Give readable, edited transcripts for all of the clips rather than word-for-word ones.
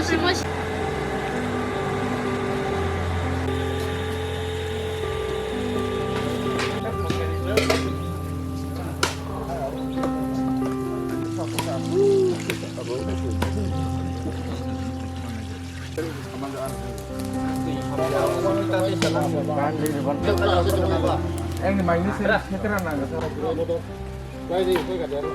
Yang main ini sih, nyeteran nggak salah. Baik sih, saya nggak ada.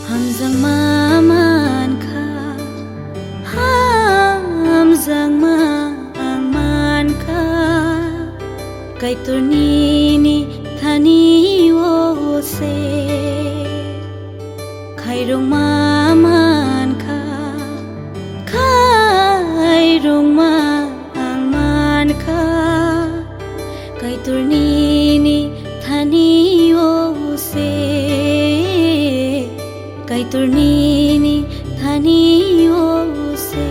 Hamzang maman ka, hamzang man ka, kay turnini thani wo se, khairong maman ka, khairong man ka, kay turnini thani wo se. Kay turnini thani ose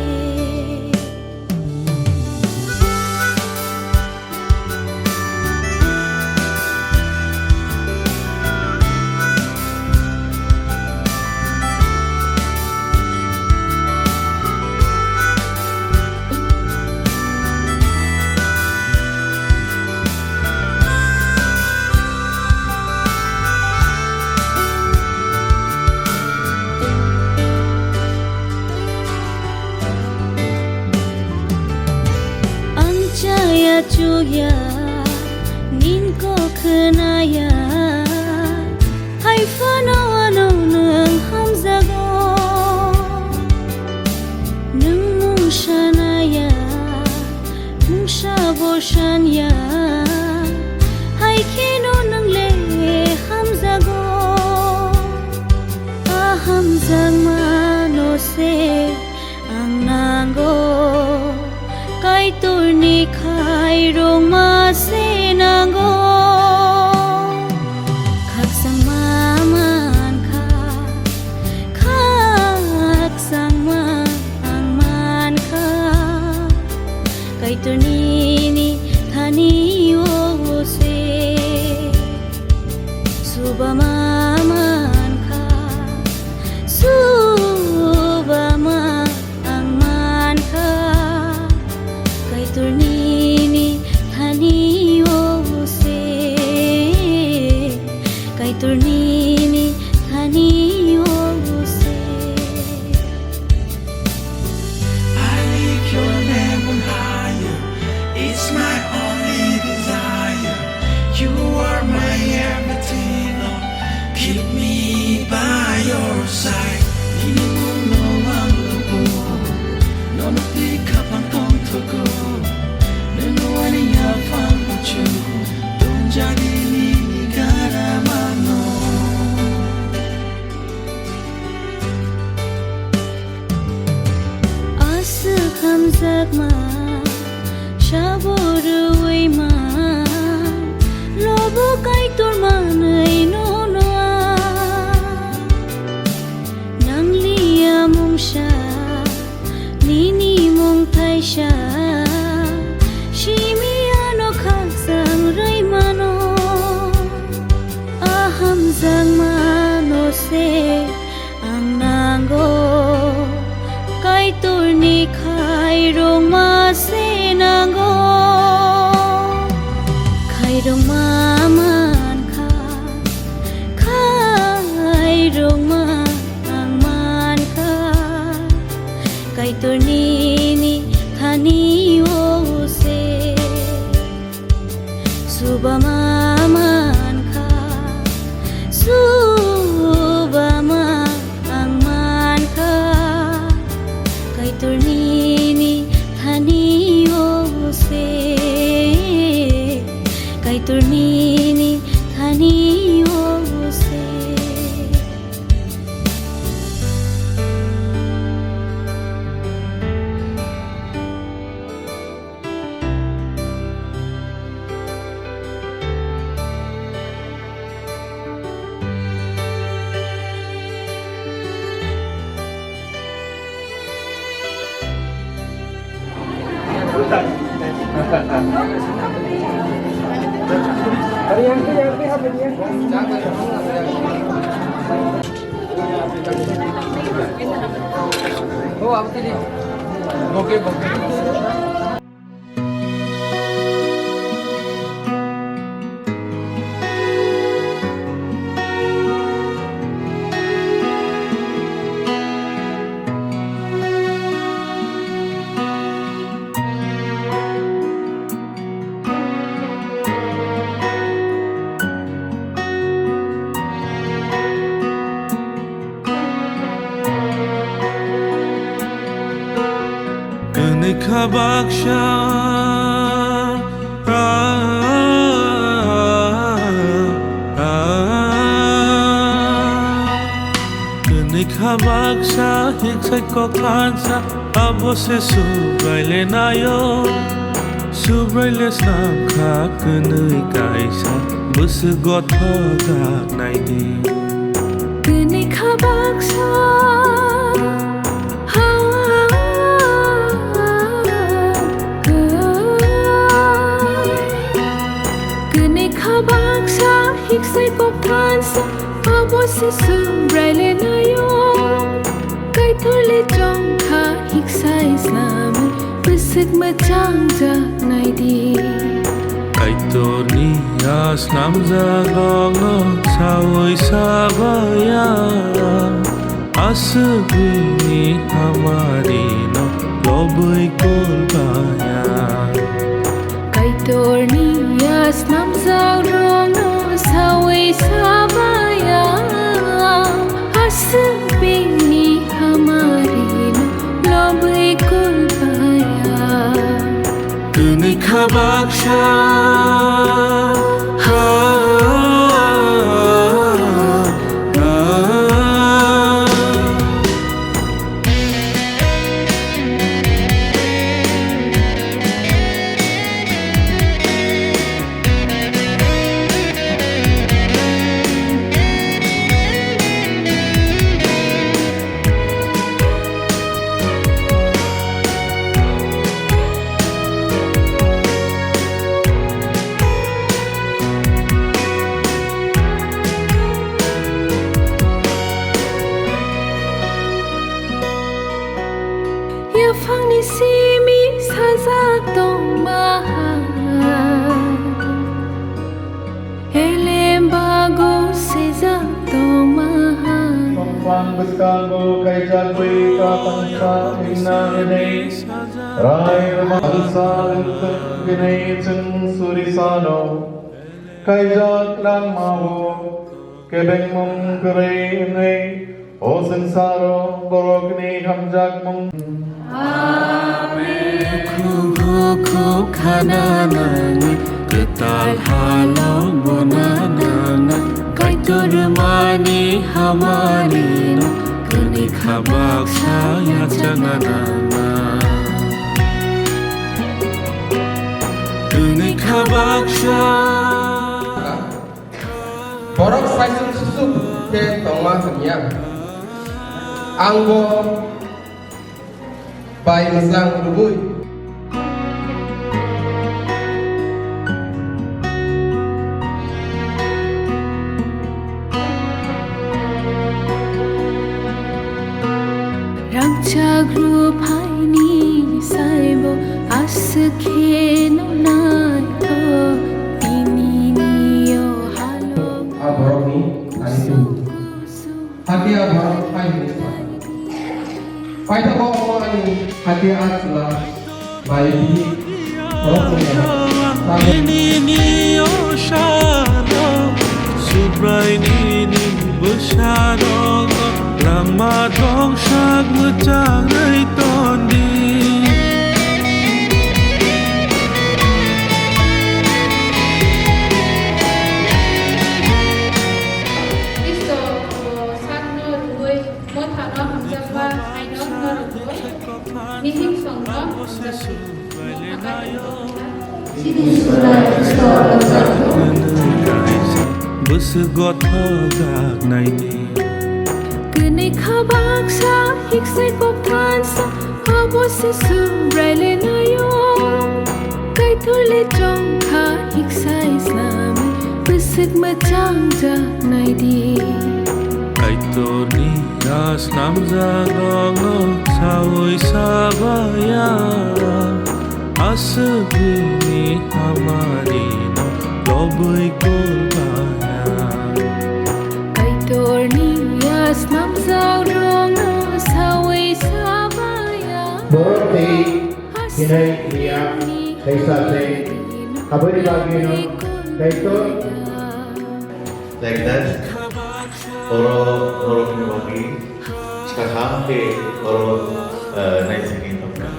Cuya nin ko khenaya hai fano ano nang hamzago nung mung shanaya mung shabo shanya hai kino nang le hamzago hamzang mano se ang nango kay turni khairong masinanggo khaksang maman ka khaksang man ka kay turnini thani ose suba maman ka suba man ka kay turnini thani ose kay turnini thani ose I lift your name on higher, it's my only desire. You are my everything, Lord, keep me by your side. Hamzagma shaboruwi ma lobo kai turmanai no noa nanglia mungsha nini mung thaisha shimi ano khaksang raimano hamzagma no se ang nango kay turni khairong masinanggo khairong maman ka khairong man ka kay turnini thani ose suba maman ka suba man ka tur ni ni thani o se Oh, apa tadi? Bokeh. Baksha Kenika baksa hiksai ko kansa abo se subraile nayo subraile snakha kenui kaisa bus gotho gak naidi Kenika baksa Hiksai ko kansa abo se subraile nayo kai thole chong kha hiksai slami bisik machang ja naidi kai to ni aslam ja gong no sawoi sabaya asbi ni hamari no loboi kolbaya kai to ni aslam ja gong no sawoi sabaya asbini hamari no lobai kulbaya Kenika baksha Phang ni si mi sa za tong ma Elem bago se za tong ma Pang beskago kai jagwe ka pangsa inna ene rai ramasa gene chung surisano kai jak lang mawo kebeng mong kare ne o sansaro borogni hamjak mong Ku khana nani ketal halong bonana kai turmani hamari no kenika baksa ya janganana kenika baksa borok saisung susu ke tongma hanya anggo bai mesang lubui Rangchagru phaini saibo askhe no nai to tini niyo halo borok ni anitu hadia borok pai ni pai ta ko mo ani hadia atla bai bi borok ni Nini oshano subrai nini bushano lama dong shag mutang ay tondi Kini kabak sa hiksay koktan sa habo sa subrayle na yung kay tulit jong ka hiksay islami bisig macang ja nay di kay torni as namzang saoy sabaya asbini hamari no loboy kolbaya kay torni as namzang saoy sabaya Boroti hinay niya kay sate kabari lagi no kay to like that Oro Kimagi Chikahante Oro Naisingin Topka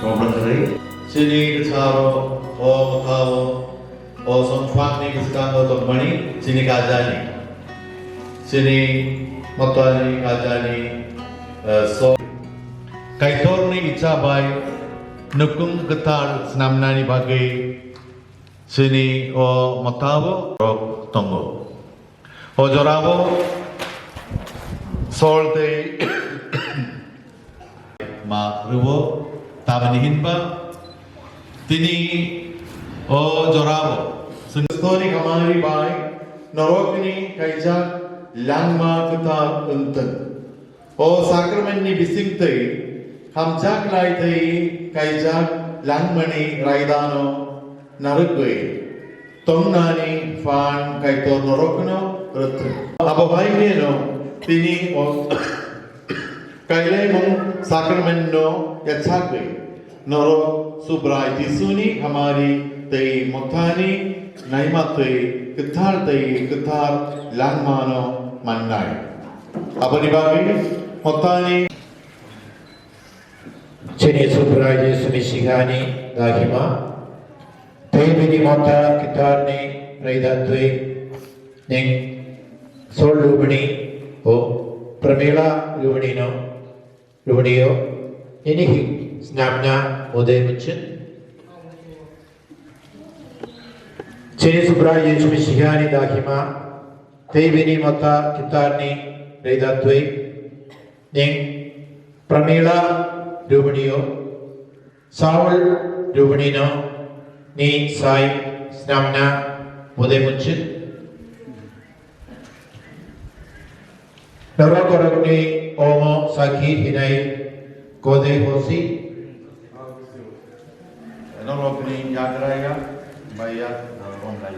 Romandari Sini Kacharo O Makao O Somchwakni Kiskando Topmani Sini Kajani Sini Matwani Kajani So Kaitorni Ichabai Nukung Katar Snamnani Bagi Sini O Matavo Rok Tongo O Jorabo Solte Ma Rubo Tabanihin ba Tini O Jorabo Sungstoni Kamari Bai Norokini Kaijak Langma Kutar Untan O Sacramenti Bisingte Hamjak Laite Kaijak Langmani Raidano Narugwe Tomnani Fan Kaito Norokno Rutu Ababaineno Tini O Kailemong Sacramento Yachakwe Noro Subrai Tisuni Hamari Tei Motani Naimate Katar Tei Katar Langmano Manai Abanibagi Motani Chini Subraje Sumishigani Dahima Tebini Mota Kitarni Raidatwe Ning Sol Lubani O Pramila Lubanino Lubanio Inihi Snamna Udemuchin Chini Subraje Sumishigani Dahima Tebini Mota Kitarni Raidatwe Ning Pramila Lubanio Saul Lubanino Ni Sai Snamna Udemuchin Narakoragni Omo Saki Hinay Kode Hosi Norokini Yagraya Baya Romlai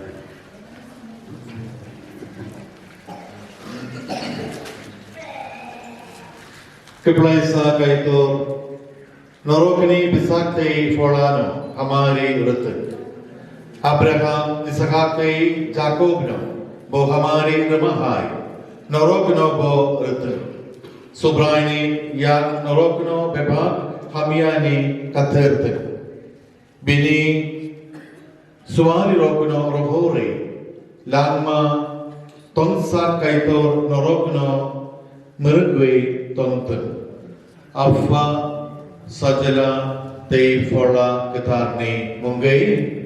Kiplaisa Kaito Norokini Bisakte Forlano Amari Rutu Abraham Isakate Jacobno Bohamari Ramahai Norokno Bo Rutu Subraini Yan Norokno Beba Hamiani Katerte Bini Suari Rokno Rohore Langma Tonsa Kaitor Norokno Murugwe Tonton Alpha Sajala Te Forla Katarni Mungay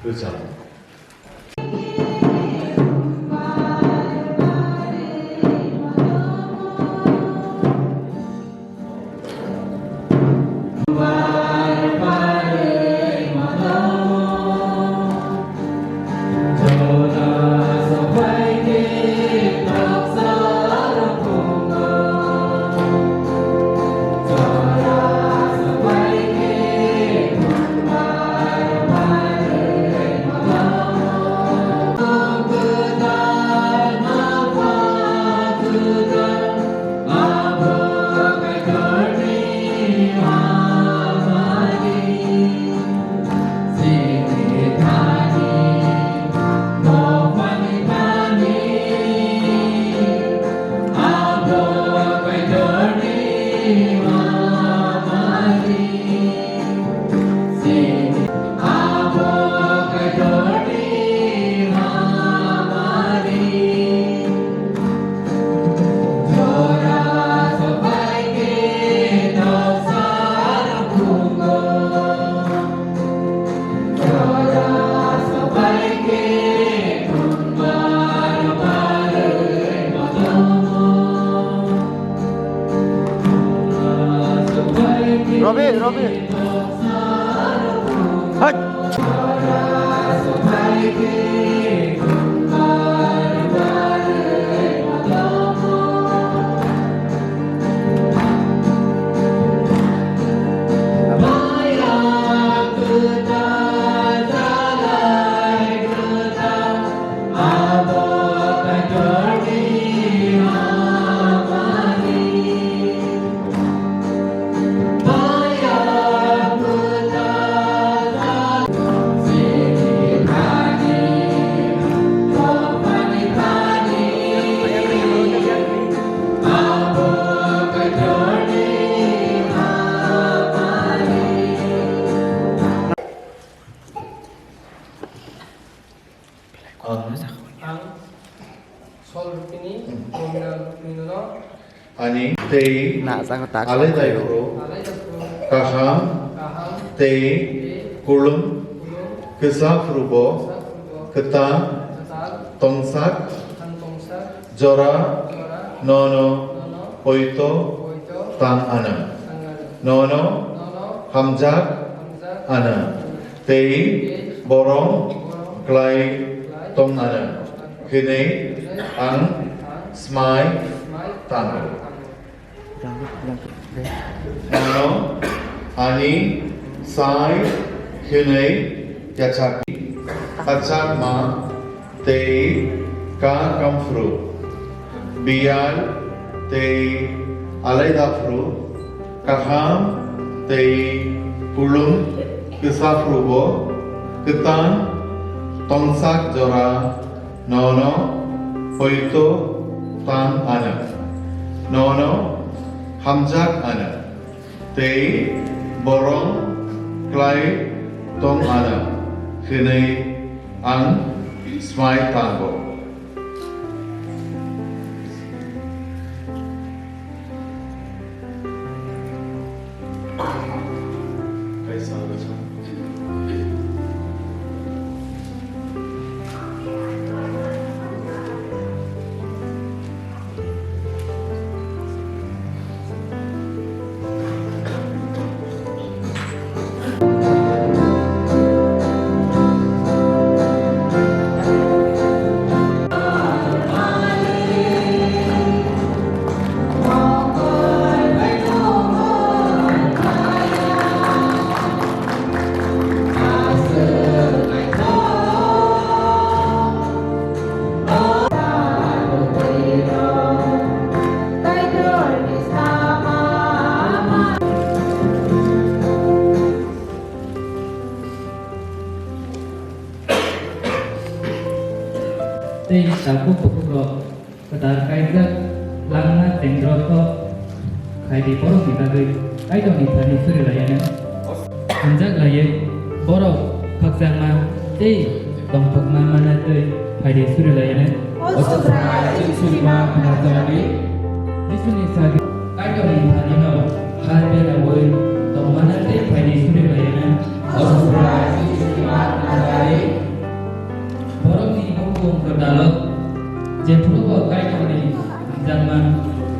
Good job. Ani tei alai pro kaham tei kulum kesafrubo ketan tongsak jora nono poito tang ana nono hamjak ana tei borong klai tong ana kini ang smai tang nono ani sai kini yachaki achak ma tei ka kamfru bial tei alai dafru kaham tei pulung kesafrubo ketan tongsak jora nono poito tang ana nono hamjak ana tei borong klai tong ana kini ang smai tango tei saku pukro kedar kaida langna tengdroto kaidi borok ni bagui kaido ni thani suri layana anjak laye borok paksama tei dongpak mana tei kaidi suri layana osra suri ma kanatari disuni sagi kaido ni thani no harbe la boy dongmana tei kaidi suri layana osra suri ma kanatari borok ni hukum kedalot jepuro kaido ni zaman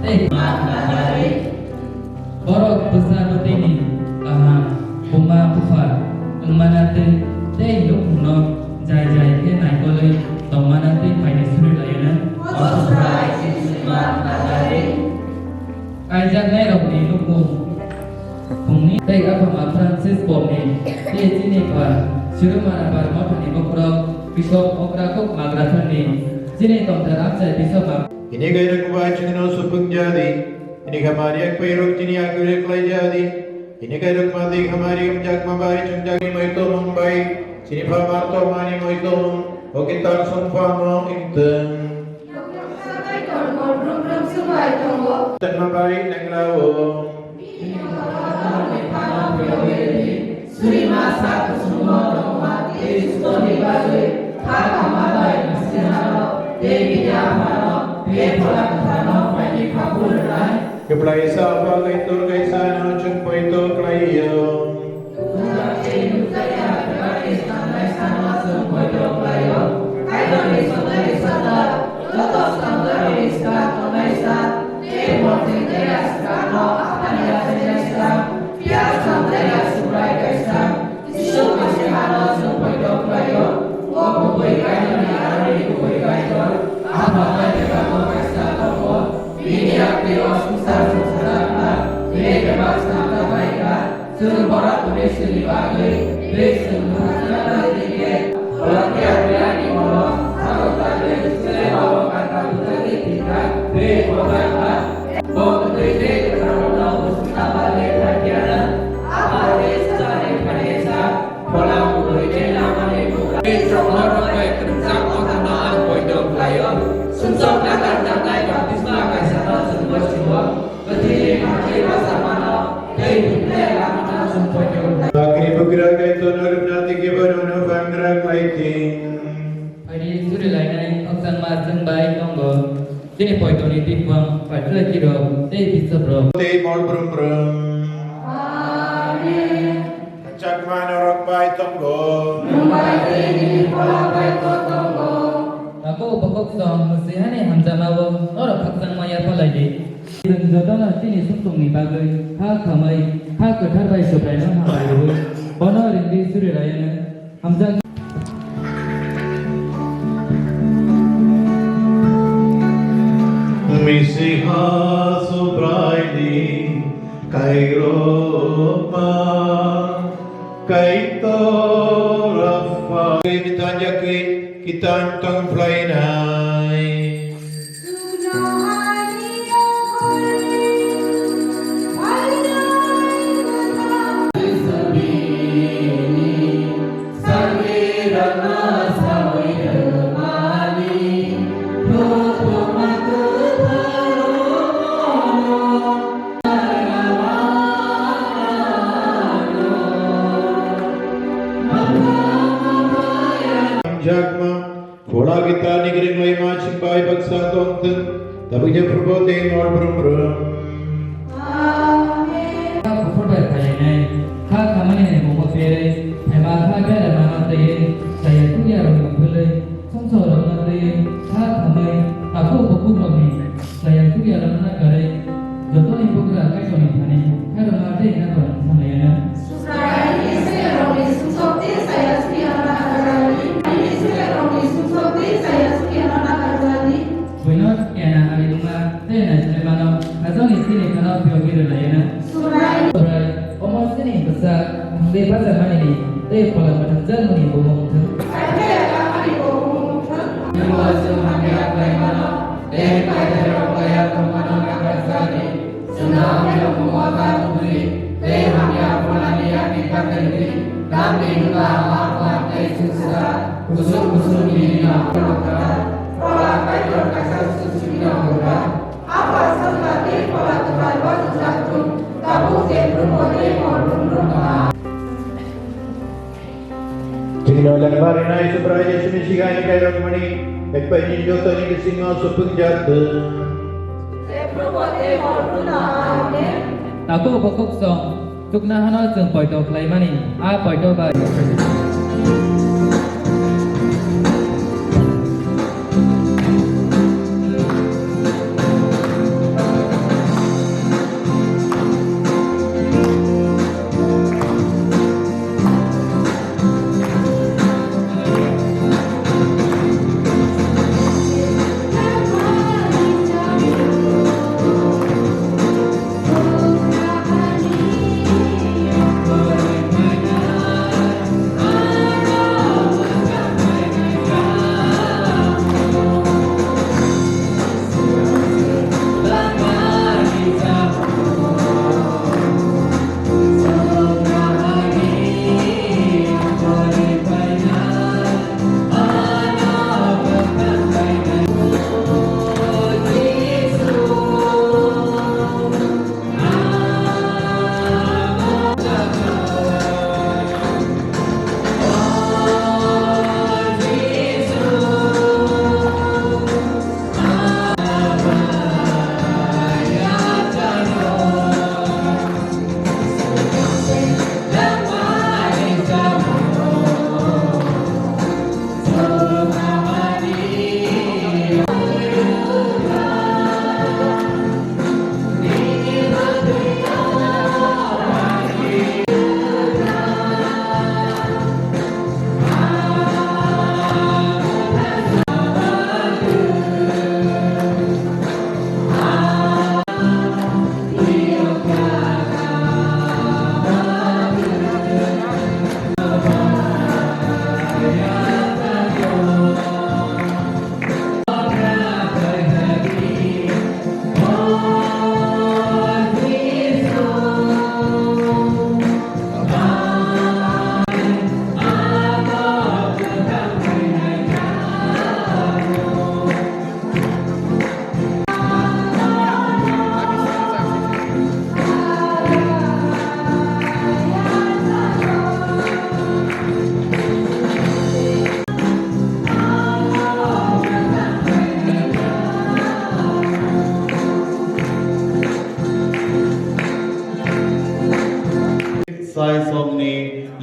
hari borok besar ini Buma Bufa Manate Day Lukuno Jai Jai Ke Naikole Tomanate Paine Suri Layana Ajak Nairok ni Luku Pungni Day Abama Francis Bomni Day Jini Pa Shurumara Barmota ni Bokro Bishop Okrakok Magratani Jini Tomtar Absai Bishop Ini gaya kubai cingino supung jadi. Ini kamari ak peruk cini agure klai jadi. Ini gaya mati kamari umjak mabai cunjak ni moito mumbai. Cini pamar to mani moito oke tar sumpa mo inten. Dan mabai nengrao. Suri masa kesumo doma Kristo di balik. Haka mabai nasinaro. Dewi Yamano. Keplai sapa kai tur kai sana chung poi to klai yo. Piazza Akhirnya bergerak itu nurut nanti kita nurut bergerak lagi. Hari suri lainnya oksan mazun baik nonggo. Jadi poin ini tipuang pada kiro teh bisa bro. Teh mau berum. Amin. Cak mana orang baik tonggo. Aku pokok song mesti hane hamzah mawo orang paksan maya palagi. Dan jodana sini suntung ni bagai ha kamai ha ketar bai sobai na ha bai bono rindi suri raya hamzah Misiha subraidi kairoma kaito rafa Kita jaki kita antang flainai. Jagma, Fola kita negeri mulai macam baik bangsa tonton, tapi dia perbuatan mau berum. ha kufor kayane ha kamane ne mo pere ema ha ga da mama te saya tu ya ro bule songso ro na te ha kamai aku boku ro ni saya tu ya ro na kare joto ni bogra kai so ni thane ha ro ma te na ko samayana Bueno, yana alima tena semana azong isini kana pyogi ro layana Surai omor sini besar de pasar mani ni te pola matanjan ni bomong tu Jadi nalar baru naik seberaya semestinya ini kaya mani, ekpai ni jodoh ni kesinga supeng jatuh. Aku pokok song tukna hana jeng poi to klai mani a poi to ba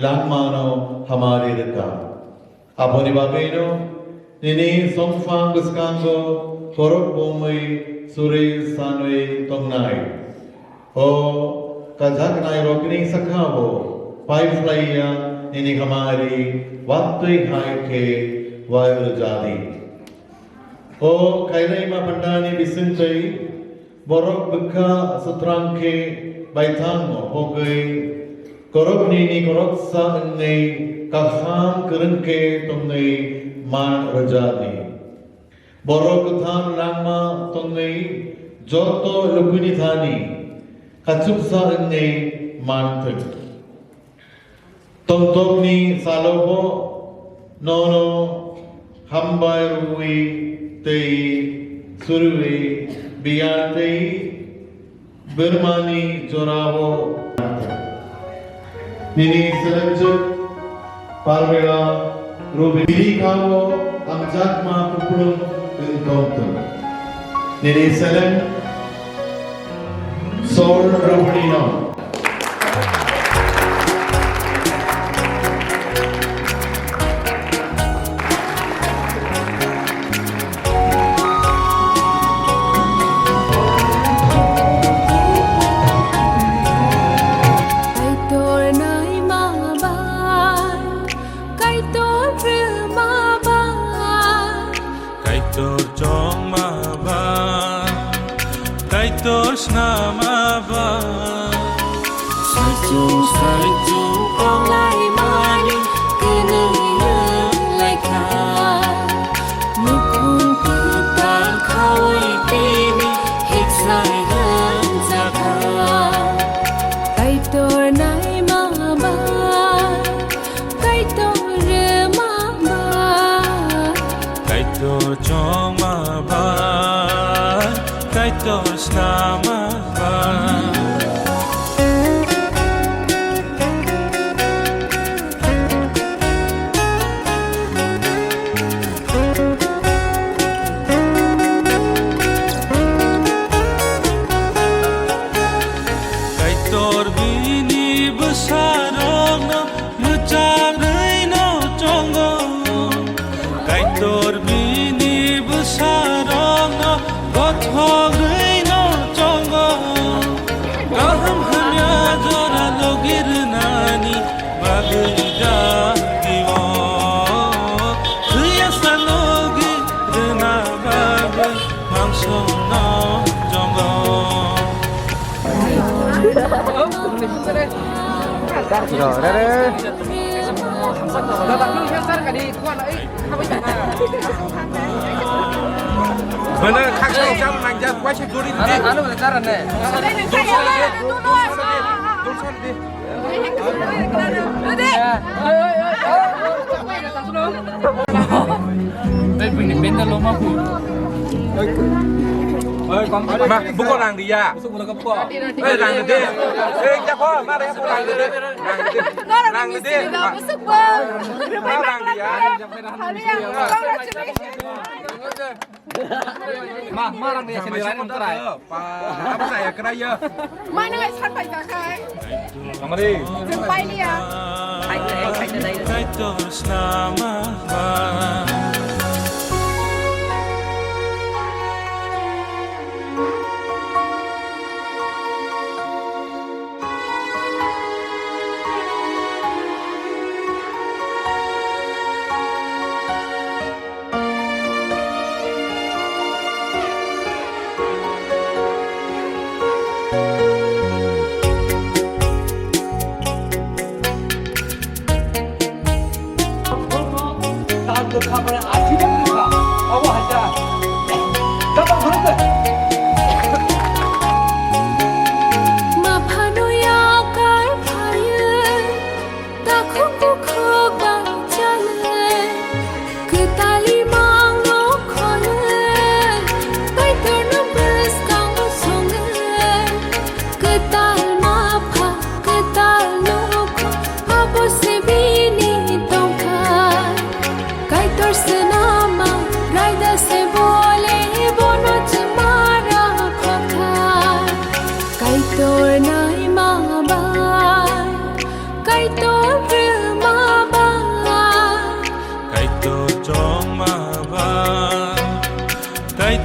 langmano hamari reka. Aponi bagayno, nini songfang biskango, korok bomay, suri sanwe tongnay. O kazak nai rokini sakhawo, pai flaya, nini hamari, wattui hai ke, vayu jadi. O kailai ma pandani bisinchai, borok bukha sutrangke, baitang hogai, korok nini korok sa ngai kakham kerengke tongai man rajani borok than langma tongai joto lukuni thani kachuk sa ngai man thak tom ni salobo nono hambai rui tei surui biantei bermani joravo Nini selanjut parvela rubiri kawo amjat ma kupulung entonton. Nini selen sol rubirino. Kaitor chong ma ba, kaitor sna ma ba. Saitu ong lai mani, kene lai ka. Nukun putar kawai tini, hik sai han jaka. Kaitor nai ma ba, kaitor ma ba. Kaitor chong ma ba, kaitor sna ma ba. Kaitor bini besarong no lucang reino chongo. Kaitor bini besarong no gothong reino chongo. Kaham hamya jora logir nani bagida giwo. Huya sa logir na baga mangso no chongo. Rồi đây đây. Là bạn cứ theo sát cả đi, qua lại không phải Bên đây khác nhau trong làng ra quay trên đi. Anh nó ra rồi nè. Đây này sai rồi. Đúng rồi đi. Đi. Đây mình bên đó luôn mà phụ. Mà bố con làng đi à? Ê làng đi. Ê cha con, ma đây làng đi. Làng đi. Làng đi à? Ma làng đi sendiri kan terai. Apa saya keraya? Mana ngai san pai ka kai? Sama đi. Dừng pai đi à? Kaitor sna ma ba. Ma phanoya kar phaye, ta khungu khoga chale, kitali mango khole, kaitor no bes kango songe, kital ma pha, kital no kho, abo se bini tongkai, kaitor se na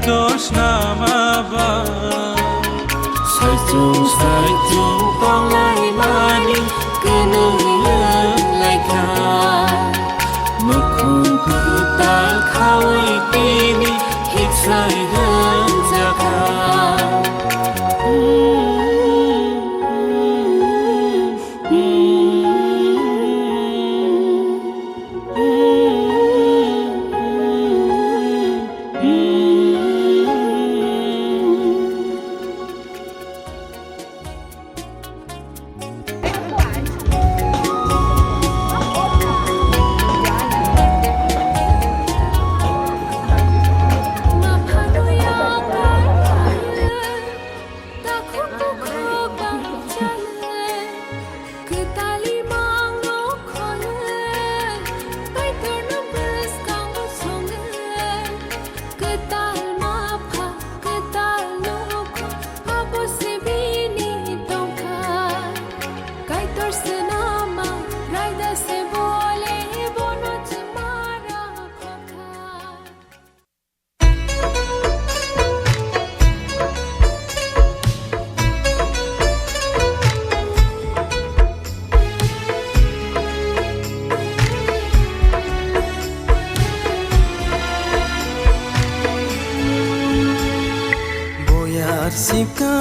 dosh namaba Sajung sajung tong lai mani Kenung lai ka Nukhung puta khawai tini Hit sai hơn jaka Sika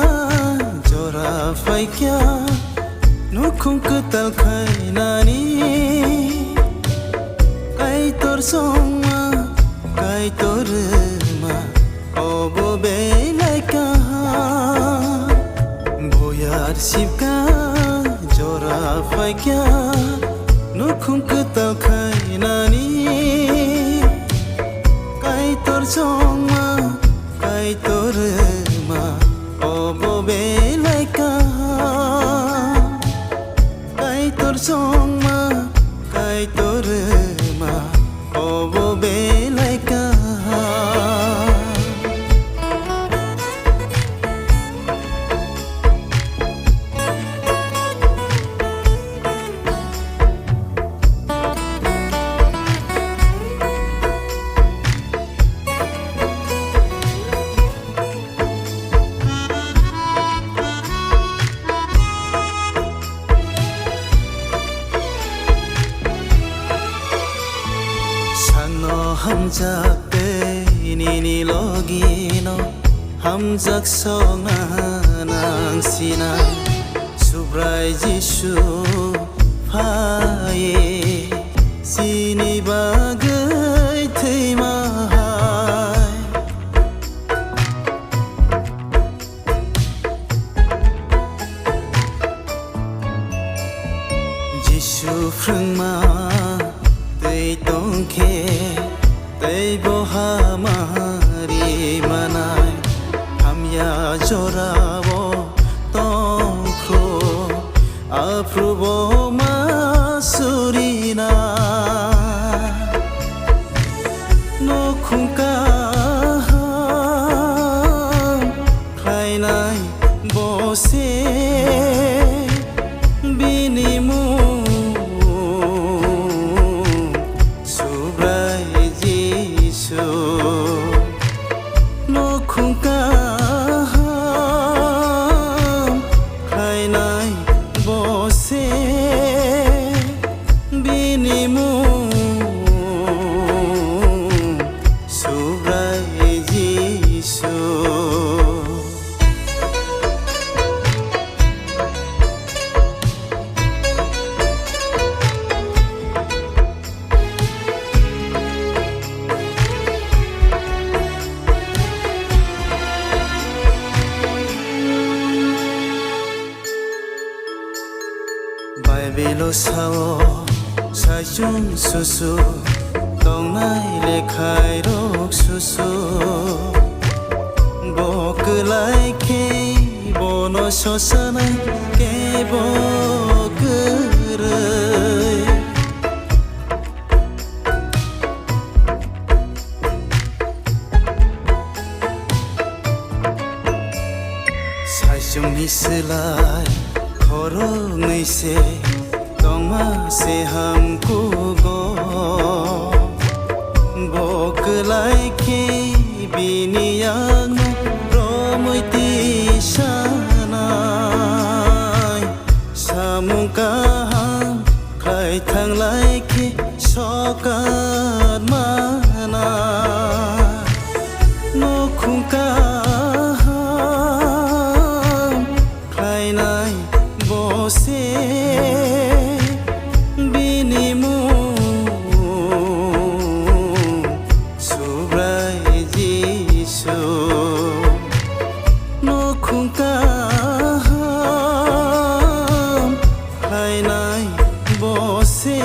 jora faikya nukhung ketal khai nani kai tor songma kai tor ma obo belai ka boyar sika jora faikya nukhung ketal khai nani kai tor songma kai tor ma obo belai ka kai tor song ma kai tor ma obo belai ka hamjak te nini logino hamjak songa nang sina subrai jishu phaye sini bagai thei mahai jishu frungma tei tongke Tei boha mari manai hamya jorabo tongkro aprubo masurina no khungka khai nai bose binimu no khungka khai nai bose binimu subrai jisu Baibilo sao sajung susu tongnai lekhai rok susu boklai ke bono sosanai ke bokurai sajung mislai Korong se tongma se hamku go boklai ke bi Biniang no romoy ti sanay Samungkahang Kay thang lai ki sokat mana No khung kaham Kay nai bose Binimu Subray Jisu No khung kaham Kay nai bose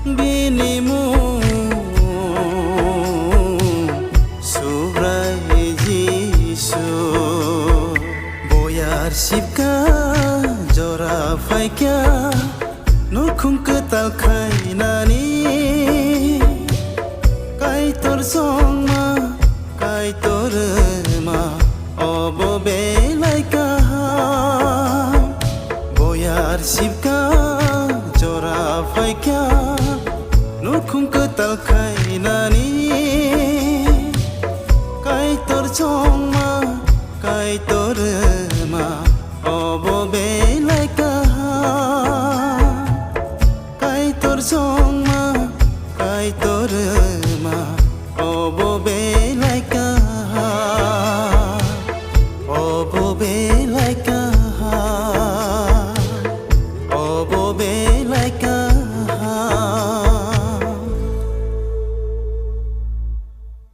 Binimu Subray Jisu Boyar sipka jora faikya No khung ketal khai nani Kai tor song ma kai tor ma obo belai ka Boyar sipka jora faikya No khung ketal khai nani Kai tor song ma kai tor